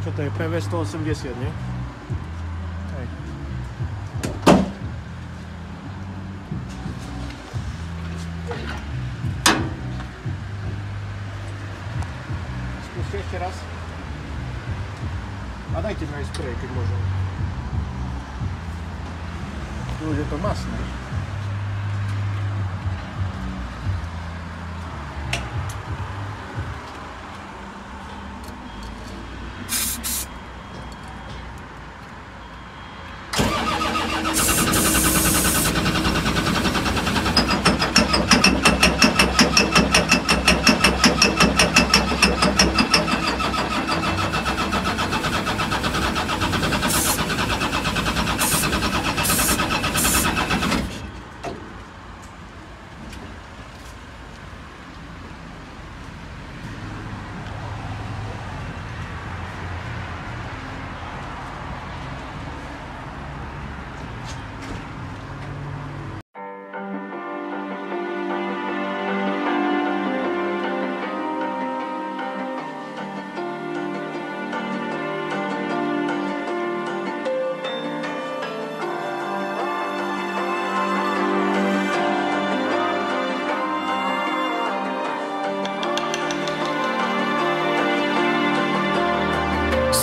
Čo to je? PV 180, nie? Hej. Skúste ešte raz. A dajte mi aj sprej, keď môžem. Tu už je to masné.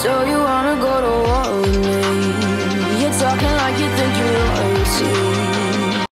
So you wanna go to war with me? You're talking like you think you're royalty.